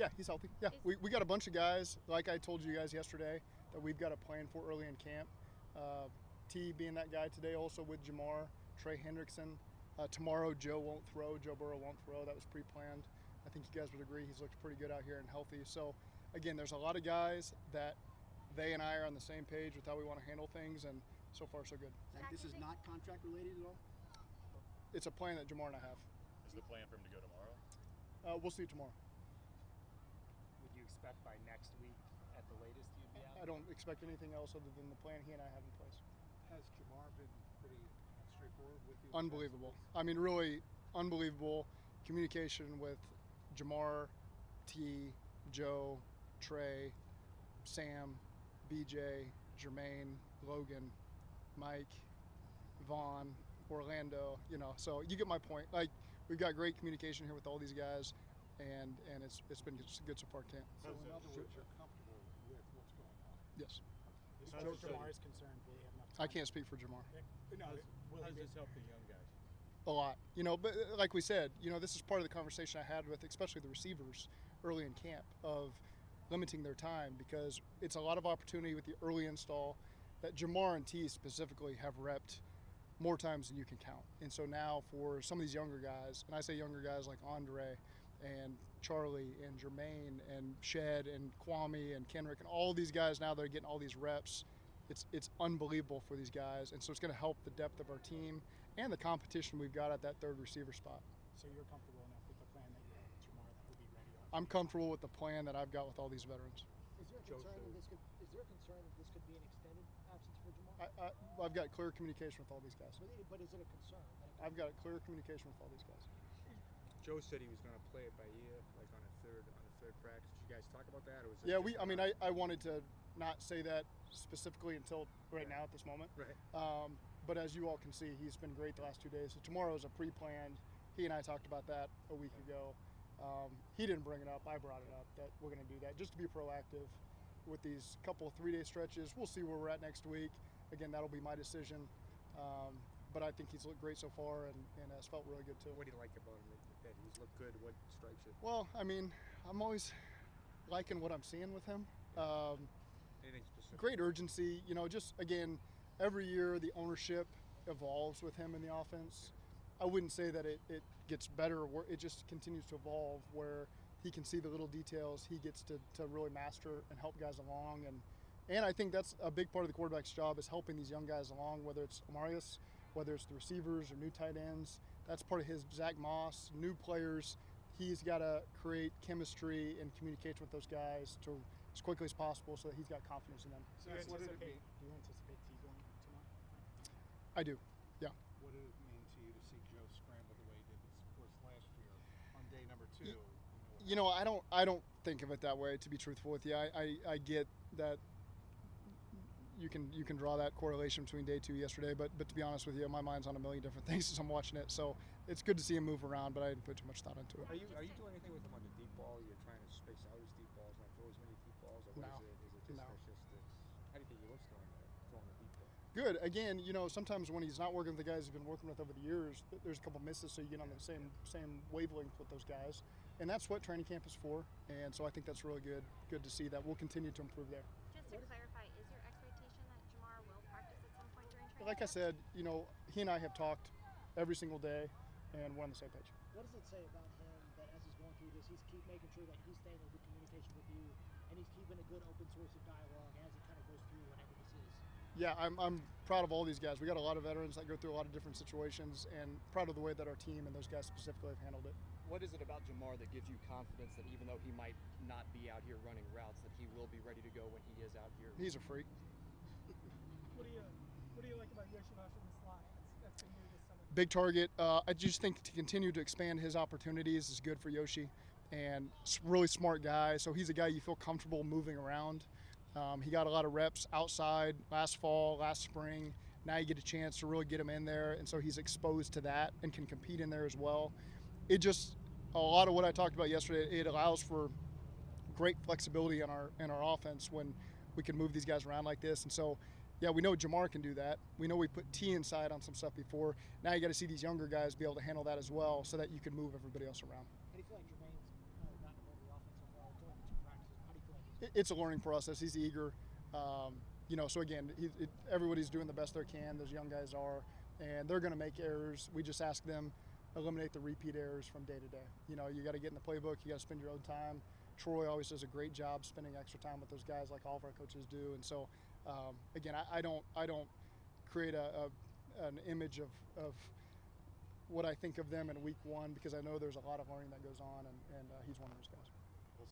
Yeah, he's healthy. Yeah, we got a bunch of guys, like I told you guys yesterday, that we've got a plan for early in camp. T being that guy today, also with Jamar, Trey Hendrickson. Tomorrow, Joe Burrow won't throw. That was pre-planned. I think you guys would agree he's looked pretty good out here and healthy. So, again, there's a lot of guys that they and I are on the same page with how we want to handle things, and so far so good. Zach, this is not contract related at all? It's a plan that Jamar and I have. Is the plan for him to go tomorrow? We'll see tomorrow. Would you expect by next week at the latest you'd be out? I don't expect anything else other than the plan he and I have in place. Has Jamar been pretty straightforward with you? Unbelievable. I mean, really unbelievable communication with Jamar, T, Joe, Trey, Sam, BJ, Jermaine, Logan, Mike, Vaughn, Orlando, so you get my point. Like, we've got great communication here with all these guys, and it's been good so far, camp. So in other words, you're comfortable with what's going on? Yes. As far as Jamar is concerned, will he have enough time? I can't speak for Jamar. How does this help the young guys? A lot. But like we said, this is part of the conversation I had with especially the receivers early in camp of limiting their time, because it's a lot of opportunity with the early install that Jamar and T specifically have repped more times than you can count. And so now for some of these younger guys, and I say younger guys like Andre and Charlie and Jermaine and Shed and Kwame and Kenrick and all these guys now that are getting all these reps, it's unbelievable for these guys. And so it's going to help the depth of our team and the competition we've got at that third receiver spot. So you're comfortable enough with the plan that you have with Jamar that will be ready? I'm comfortable with the plan that I've got with all these veterans. Is there a concern that this could be an extended absence for Jamar? I've got clear communication with all these guys. But is it a concern? I've got clear communication with all these guys. Joe said he was going to play it by ear, like on a third practice. Did you guys talk about that, or was it? Yeah, I wanted to not say that specifically until right now at this moment. Right. But as you all can see, he's been great the last 2 days. So tomorrow is a pre-planned. He and I talked about that a week ago. He didn't bring it up. I brought it up that we're going to do that just to be proactive with these couple of 3-day stretches. We'll see where we're at next week. Again, that'll be my decision. But I think he's looked great so far and has felt really good too. What do you like about him? That he's looked good. What strikes you? Well, I mean, I'm always liking what I'm seeing with him. Anything specific? Great urgency. Just again, every year the ownership evolves with him in the offense. I wouldn't say that it gets better. It just continues to evolve where he can see the little details. He gets to really master and help guys along. And I think that's a big part of the quarterback's job, is helping these young guys along, whether it's Amarius, whether it's the receivers or new tight ends. That's part of his Zach Moss, new players. He's got to create chemistry and communicate with those guys as quickly as possible so that he's got confidence in them. So do you anticipate T going tomorrow? I do, yeah. What did it mean to you to see Joe scramble the way he did this, of course, last year on day number 2? I don't think of it that way, to be truthful with you. I get that you can draw that correlation between day 2 yesterday, but to be honest with you, my mind's on a million different things as I'm watching it. So it's good to see him move around, but I didn't put too much thought into it. Are you doing anything with him on the deep ball? You're trying to space out his deep balls, not throw as many deep balls, or what No. is it? Is it just, No. how do you think he looks throwing the deep ball? Good. Again, sometimes when he's not working with the guys he's been working with over the years, there's a couple misses, so you get on the same wavelength with those guys. And that's what training camp is for. And so I think that's really good to see that. We'll continue to improve there. Just to clarify, is your expectation that Jamar will practice at some point during training? Like I said, he and I have talked every single day, and we're on the same page. What does it say about him that as he's going through this, he's keep making sure that he's staying in good communication with you, and he's keeping a good open source of dialogue as he kind of goes through whatever this is? Yeah, I'm proud of all these guys. We got a lot of veterans that go through a lot of different situations, and proud of the way that our team and those guys specifically have handled it. What is it about Jamar that gives you confidence that even though he might not be out here running routes, that he will be ready to go when he is out here? He's a freak. What do you like about Yoshi Hash in the slot? That's been new this summer. Big target. I just think to continue to expand his opportunities is good for Yoshi, and really smart guy. So he's a guy you feel comfortable moving around. He got a lot of reps outside last fall, last spring. Now you get a chance to really get him in there, and so he's exposed to that and can compete in there as well. It just, a lot of what I talked about yesterday, it allows for great flexibility in our offense when we can move these guys around like this. And so, yeah, we know Jamar can do that. We know we put T inside on some stuff before. Now you got to see these younger guys be able to handle that as well, so that you can move everybody else around. How do you feel like Jermaine's gotten over the offense so far? it's a learning process. He's eager. So again, everybody's doing the best they can. Those young guys are, and they're going to make errors. We just ask them eliminate the repeat errors from day to day. You got to get in the playbook. You got to spend your own time. Troy always does a great job spending extra time with those guys, like all of our coaches do. And so, again, I don't create an image of what I think of them in week one, because I know there's a lot of learning that goes on, and he's one of those guys.